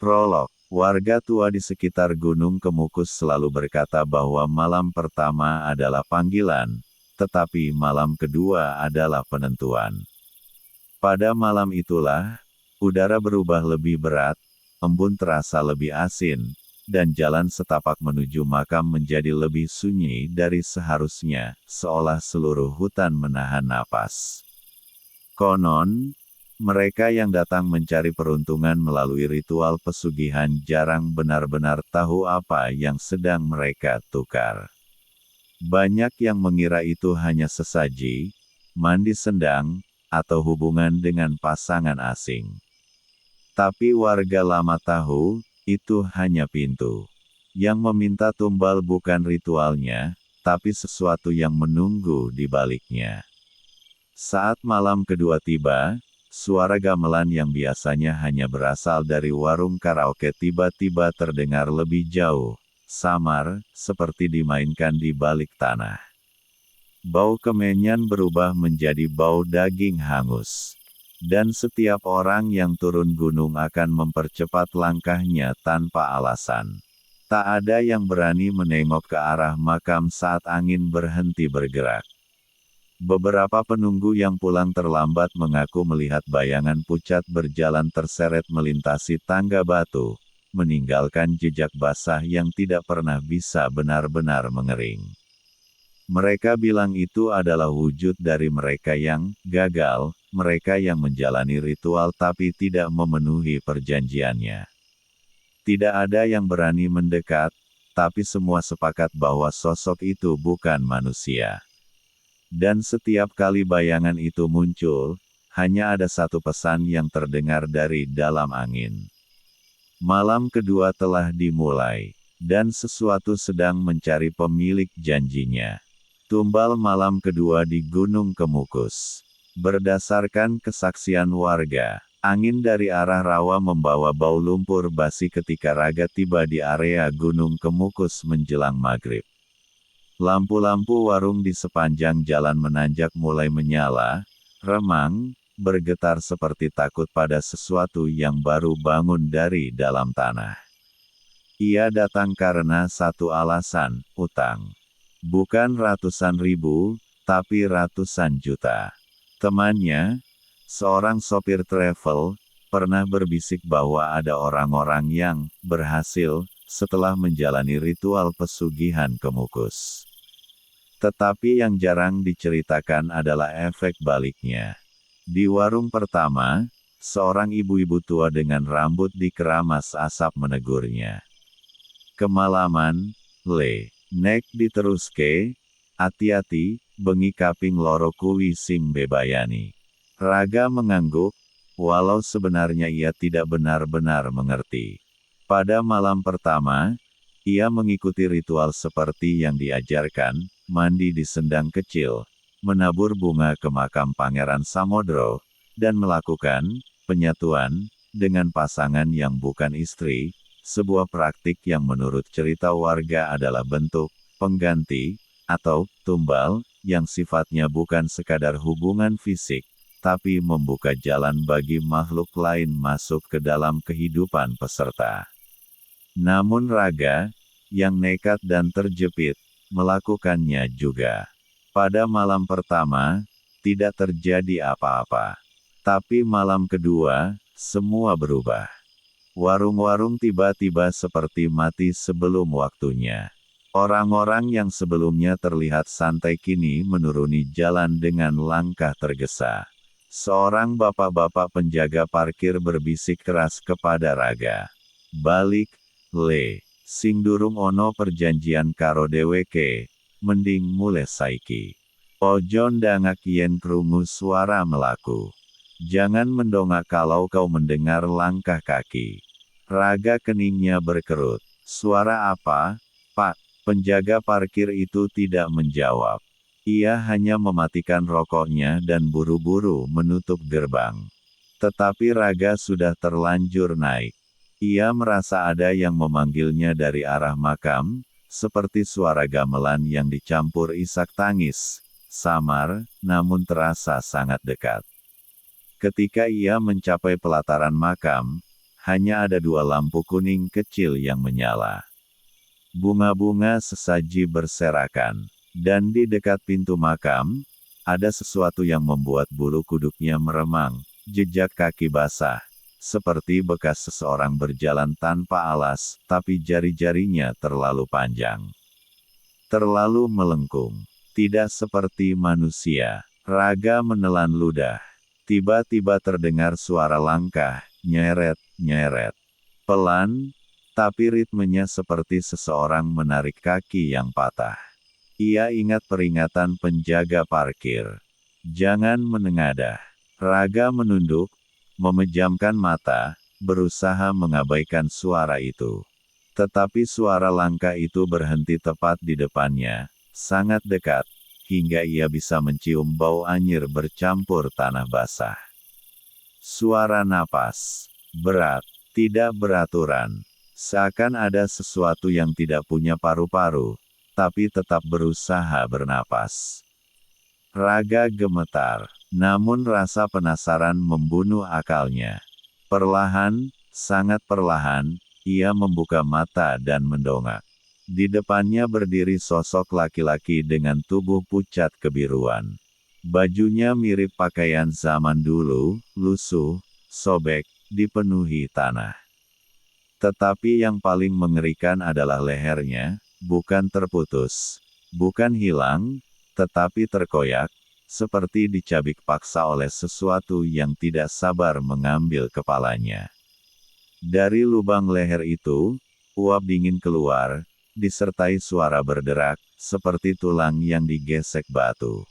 Prolog. Warga tua di sekitar Gunung Kemukus selalu berkata bahwa malam pertama adalah panggilan, tetapi malam kedua adalah penentuan. Pada malam itulah, udara berubah lebih berat, embun terasa lebih asin, dan jalan setapak menuju makam menjadi lebih sunyi dari seharusnya, seolah seluruh hutan menahan napas. Konon, mereka yang datang mencari peruntungan melalui ritual pesugihan jarang benar-benar tahu apa yang sedang mereka tukar. Banyak yang mengira itu hanya sesaji, mandi sendang, atau hubungan dengan pasangan asing. Tapi warga lama tahu, itu hanya pintu. Yang meminta tumbal bukan ritualnya, tapi sesuatu yang menunggu di baliknya. Saat malam kedua tiba, suara gamelan yang biasanya hanya berasal dari warung karaoke tiba-tiba terdengar lebih jauh, samar, seperti dimainkan di balik tanah. Bau kemenyan berubah menjadi bau daging hangus. Dan setiap orang yang turun gunung akan mempercepat langkahnya tanpa alasan. Tak ada yang berani menengok ke arah makam saat angin berhenti bergerak. Beberapa penunggu yang pulang terlambat mengaku melihat bayangan pucat berjalan terseret melintasi tangga batu, meninggalkan jejak basah yang tidak pernah bisa benar-benar mengering. Mereka bilang itu adalah wujud dari mereka yang gagal, mereka yang menjalani ritual tapi tidak memenuhi perjanjiannya. Tidak ada yang berani mendekat, tapi semua sepakat bahwa sosok itu bukan manusia. Dan setiap kali bayangan itu muncul, hanya ada satu pesan yang terdengar dari dalam angin. Malam kedua telah dimulai, dan sesuatu sedang mencari pemilik janjinya. Tumbal malam kedua di Gunung Kemukus. Berdasarkan kesaksian warga, angin dari arah rawa membawa bau lumpur basi ketika Raga tiba di area Gunung Kemukus menjelang maghrib. Lampu-lampu warung di sepanjang jalan menanjak mulai menyala, remang, bergetar seperti takut pada sesuatu yang baru bangun dari dalam tanah. Ia datang karena satu alasan, utang. Bukan ratusan ribu, tapi ratusan juta. Temannya, seorang sopir travel, pernah berbisik bahwa ada orang-orang yang berhasil setelah menjalani ritual pesugihan Kemukus. Tetapi yang jarang diceritakan adalah efek baliknya. Di warung pertama, seorang ibu-ibu tua dengan rambut dikeramas asap menegurnya. Kemalaman, le, nek diteruske, hati-hati, bengi kaping loro kuwi sing bebayani. Raga mengangguk, walau sebenarnya ia tidak benar-benar mengerti. Pada malam pertama, ia mengikuti ritual seperti yang diajarkan, mandi di sendang kecil, menabur bunga ke makam Pangeran Samodro, dan melakukan penyatuan dengan pasangan yang bukan istri, sebuah praktik yang menurut cerita warga adalah bentuk pengganti atau tumbal yang sifatnya bukan sekadar hubungan fisik, tapi membuka jalan bagi makhluk lain masuk ke dalam kehidupan peserta. Namun Raga, yang nekat dan terjepit, melakukannya juga. Pada malam pertama, tidak terjadi apa-apa. Tapi malam kedua, semua berubah. Warung-warung tiba-tiba seperti mati sebelum waktunya. Orang-orang yang sebelumnya terlihat santai kini menuruni jalan dengan langkah tergesa. Seorang bapak-bapak penjaga parkir berbisik keras kepada Raga. Balik, le, sing durung ono perjanjian karo dheweke, mending mulai saiki. Ojo ndangak yen krungu suara melaku. Jangan mendongak kalau kau mendengar langkah kaki. Raga keningnya berkerut. Suara apa, Pak? Penjaga parkir itu tidak menjawab. Ia hanya mematikan rokoknya dan buru-buru menutup gerbang. Tetapi Raga sudah terlanjur naik. Ia merasa ada yang memanggilnya dari arah makam, seperti suara gamelan yang dicampur isak tangis, samar, namun terasa sangat dekat. Ketika ia mencapai pelataran makam, hanya ada 2 lampu kuning kecil yang menyala. Bunga-bunga sesaji berserakan, dan di dekat pintu makam, ada sesuatu yang membuat bulu kuduknya meremang, jejak kaki basah, seperti bekas seseorang berjalan tanpa alas, tapi jari-jarinya terlalu panjang. Terlalu melengkung, tidak seperti manusia. Raga menelan ludah. Tiba-tiba terdengar suara langkah, nyeret-nyeret. Pelan, tapi ritmenya seperti seseorang menarik kaki yang patah. Ia ingat peringatan penjaga parkir. Jangan menengadah. Raga menunduk, memejamkan mata, berusaha mengabaikan suara itu. Tetapi suara langkah itu berhenti tepat di depannya, sangat dekat, hingga ia bisa mencium bau anyir bercampur tanah basah. Suara napas, berat, tidak beraturan, seakan ada sesuatu yang tidak punya paru-paru, tapi tetap berusaha bernapas. Raga gemetar, namun rasa penasaran membunuh akalnya. Perlahan, sangat perlahan, ia membuka mata dan mendongak. Di depannya berdiri sosok laki-laki dengan tubuh pucat kebiruan. Bajunya mirip pakaian zaman dulu, lusuh, sobek, dipenuhi tanah. Tetapi yang paling mengerikan adalah lehernya, bukan terputus, bukan hilang, tetapi terkoyak, seperti dicabik paksa oleh sesuatu yang tidak sabar mengambil kepalanya. Dari lubang leher itu, uap dingin keluar, disertai suara berderak, seperti tulang yang digesek batu.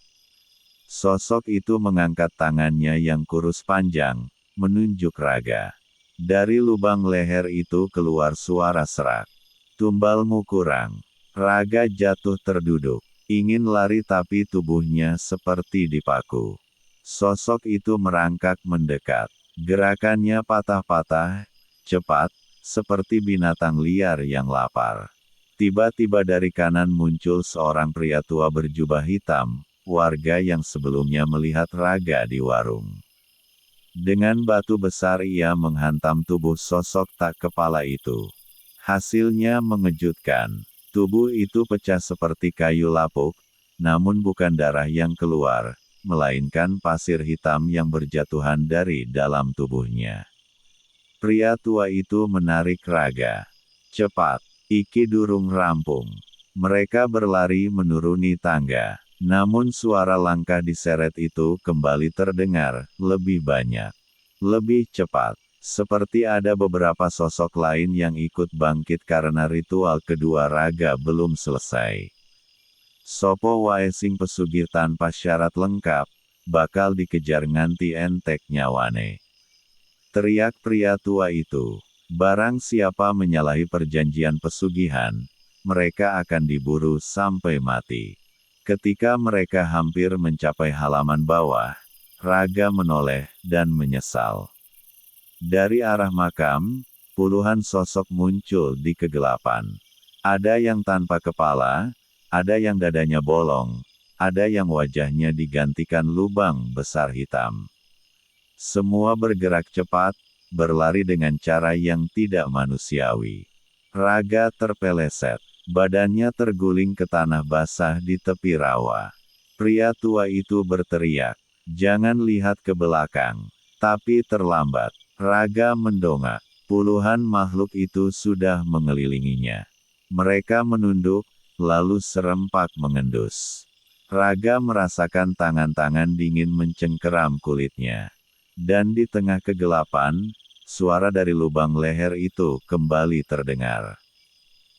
Sosok itu mengangkat tangannya yang kurus panjang, menunjuk Raga. Dari lubang leher itu keluar suara serak. Tumbalmu kurang. Raga jatuh terduduk. Ingin lari tapi tubuhnya seperti dipaku. Sosok itu merangkak mendekat. Gerakannya patah-patah, cepat, seperti binatang liar yang lapar. Tiba-tiba dari kanan muncul seorang pria tua berjubah hitam, warga yang sebelumnya melihat Raga di warung. Dengan batu besar ia menghantam tubuh sosok tak kepala itu. Hasilnya mengejutkan. Tubuh itu pecah seperti kayu lapuk, namun bukan darah yang keluar, melainkan pasir hitam yang berjatuhan dari dalam tubuhnya. Pria tua itu menarik Raga. Cepat, iki durung rampung. Mereka berlari menuruni tangga, namun suara langkah diseret itu kembali terdengar, lebih banyak, lebih cepat. Seperti ada beberapa sosok lain yang ikut bangkit karena ritual kedua Raga belum selesai. Sopo wae sing pesugih tanpa syarat lengkap, bakal dikejar nganti entek nyawane. Teriak pria tua itu. Barang siapa menyalahi perjanjian pesugihan, mereka akan diburu sampai mati. Ketika mereka hampir mencapai halaman bawah, Raga menoleh dan menyesal. Dari arah makam, puluhan sosok muncul di kegelapan. Ada yang tanpa kepala, ada yang dadanya bolong, ada yang wajahnya digantikan lubang besar hitam. Semua bergerak cepat, berlari dengan cara yang tidak manusiawi. Raga terpeleset, badannya terguling ke tanah basah di tepi rawa. Pria tua itu berteriak, "Jangan lihat ke belakang." Tapi terlambat. Raga mendongak. Puluhan makhluk itu sudah mengelilinginya. Mereka menunduk, lalu serempak mengendus. Raga merasakan tangan-tangan dingin mencengkeram kulitnya. Dan di tengah kegelapan, suara dari lubang leher itu kembali terdengar.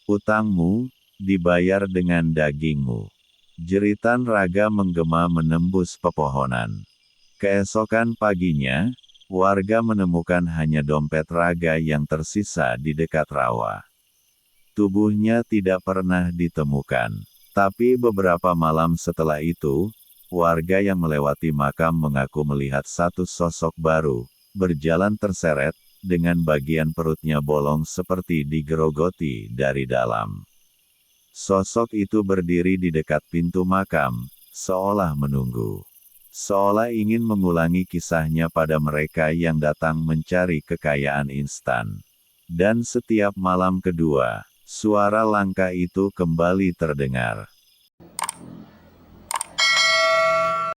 "Utangmu, dibayar dengan dagingmu." Jeritan Raga menggema menembus pepohonan. Keesokan paginya, warga menemukan hanya dompet Raga yang tersisa di dekat rawa. Tubuhnya tidak pernah ditemukan. Tapi beberapa malam setelah itu, warga yang melewati makam mengaku melihat satu sosok baru, berjalan terseret, dengan bagian perutnya bolong seperti digerogoti dari dalam. Sosok itu berdiri di dekat pintu makam, seolah menunggu. seolah ingin mengulangi kisahnya pada mereka yang datang mencari kekayaan instan. Dan setiap malam kedua, suara langkah itu kembali terdengar.